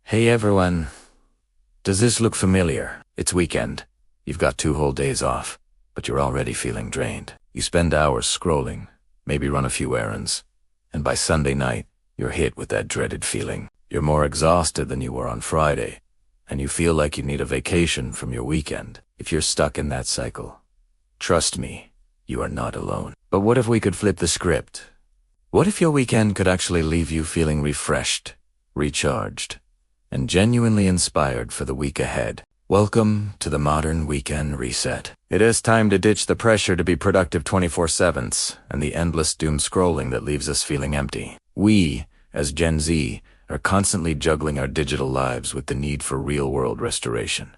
Hey everyone, does this look familiar? It's weekend. You've got 2 whole days off, but you're already feeling drained. You spend hours scrolling, maybe run a few errands, and by Sunday night, you're hit with that dreaded feeling. You're more exhausted than you were on Friday, and you feel like you need a vacation from your weekend. If you're stuck in that cycle, trust me, you are not alone. But what if we could flip the script? What if your weekend could actually leave you feeling refreshed, recharged, and genuinely inspired for the week ahead? Welcome to the modern weekend reset. It is time to ditch the pressure to be productive 24/7 and the endless doom scrolling that leaves us feeling empty. We, as Gen Z, are constantly juggling our digital lives with the need for real-world restoration.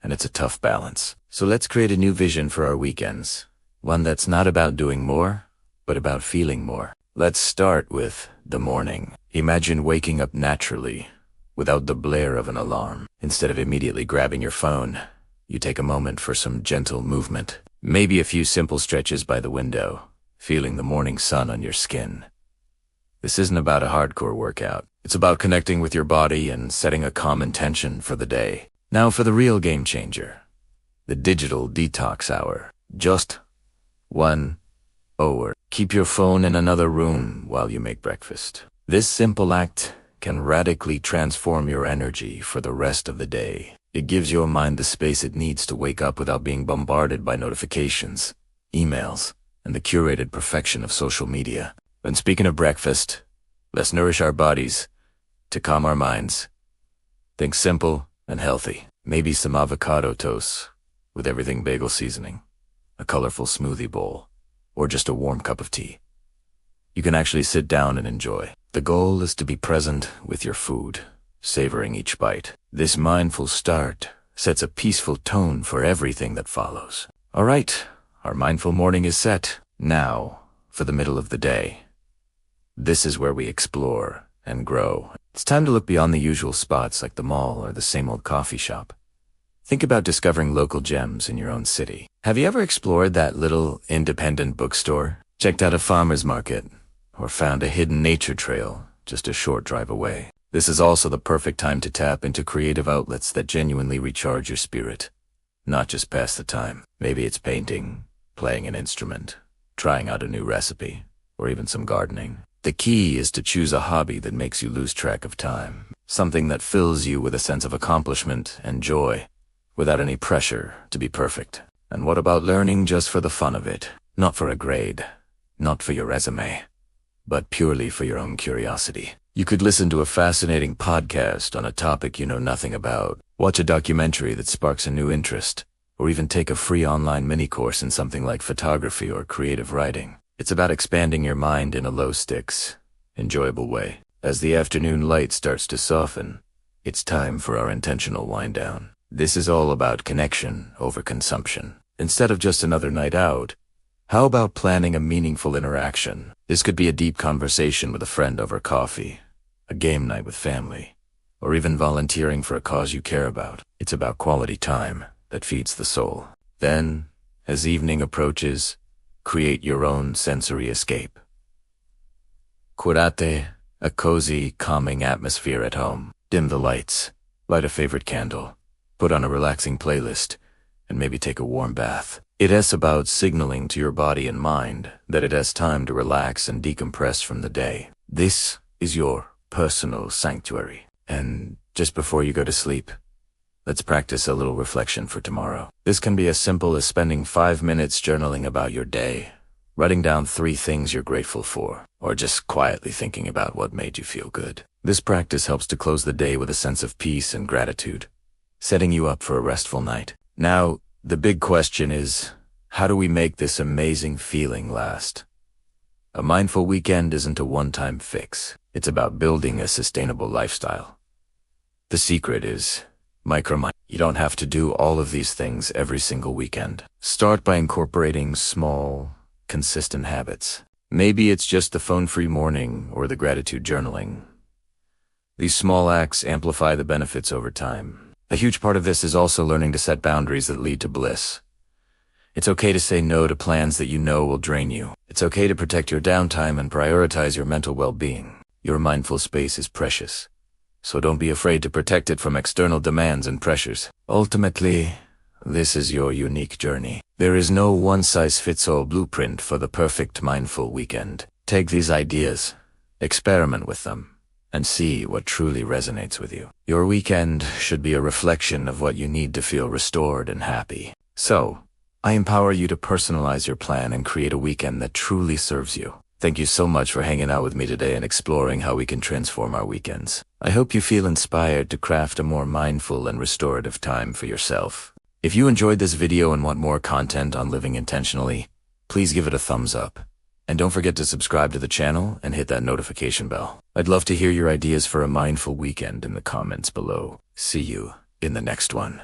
And it's a tough balance. So let's create a new vision for our weekends. One that's not about doing more, but about feeling more. Let's start with the morning. Imagine waking up naturally, without the blare of an alarm. Instead of immediately grabbing your phone, you take a moment for some gentle movement. Maybe a few simple stretches by the window, feeling the morning sun on your skin. This isn't about a hardcore workout. It's about connecting with your body and setting a calm intention for the day. Now for the real game changer, the digital detox hour. Just 1 hour. Keep your phone in another room while you make breakfast. This simple act can radically transform your energy for the rest of the day. It gives your mind the space it needs to wake up without being bombarded by notifications, emails, and the curated perfection of social media. And speaking of breakfast, let's nourish our bodies to calm our minds. Think simple and healthy. Maybe some avocado toast with everything bagel seasoning, a colorful smoothie bowl, or just a warm cup of tea. You can actually sit down and enjoy. The goal is to be present with your food, savoring each bite. This mindful start sets a peaceful tone for everything that follows. All right, our mindful morning is set. Now, for the middle of the day. This is where we explore and grow. It's time to look beyond the usual spots like the mall or the same old coffee shop. Think about discovering local gems in your own city. Have you ever explored that little independent bookstore? Checked out a farmer's market? Or found a hidden nature trail just a short drive away? This is also the perfect time to tap into creative outlets that genuinely recharge your spirit, not just pass the time. Maybe it's painting, playing an instrument, trying out a new recipe, or even some gardening. The key is to choose a hobby that makes you lose track of time, something that fills you with a sense of accomplishment and joy, without any pressure to be perfect. And what about learning just for the fun of it? Not for a grade, not for your resume, but purely for your own curiosity. You could listen to a fascinating podcast on a topic you know nothing about, watch a documentary that sparks a new interest, or even take a free online mini-course in something like photography or creative writing. It's about expanding your mind in a low-stakes, enjoyable way. As the afternoon light starts to soften, it's time for our intentional wind-down. This is all about connection over consumption. Instead of just another night out, how about planning a meaningful interaction? This could be a deep conversation with a friend over coffee, a game night with family, or even volunteering for a cause you care about. It's about quality time that feeds the soul. Then, as evening approaches, create your own sensory escape. Curate a cozy, calming atmosphere at home. Dim the lights, light a favorite candle, put on a relaxing playlist, and maybe take a warm bath. It is about signaling to your body and mind that it has time to relax and decompress from the day. This is your personal sanctuary. And just before you go to sleep, let's practice a little reflection for tomorrow. This can be as simple as spending 5 minutes journaling about your day, writing down 3 things you're grateful for, or just quietly thinking about what made you feel good. This practice helps to close the day with a sense of peace and gratitude, setting you up for a restful night. Now, the big question is, how do we make this amazing feeling last? A mindful weekend isn't a one-time fix. It's about building a sustainable lifestyle. The secret is micro-mindfulness. You don't have to do all of these things every single weekend. Start by incorporating small, consistent habits. Maybe it's just the phone-free morning or the gratitude journaling. These small acts amplify the benefits over time. A huge part of this is also learning to set boundaries that lead to bliss. It's okay to say no to plans that you know will drain you. It's okay to protect your downtime and prioritize your mental well-being. Your mindful space is precious, so don't be afraid to protect it from external demands and pressures. Ultimately, this is your unique journey. There is no one-size-fits-all blueprint for the perfect mindful weekend. Take these ideas, experiment with them, and see what truly resonates with you. Your weekend should be a reflection of what you need to feel restored and happy. So, I empower you to personalize your plan and create a weekend that truly serves you. Thank you so much for hanging out with me today and exploring how we can transform our weekends. I hope you feel inspired to craft a more mindful and restorative time for yourself. If you enjoyed this video and want more content on living intentionally, please give it a thumbs up. And don't forget to subscribe to the channel and hit that notification bell. I'd love to hear your ideas for a mindful weekend in the comments below. See you in the next one.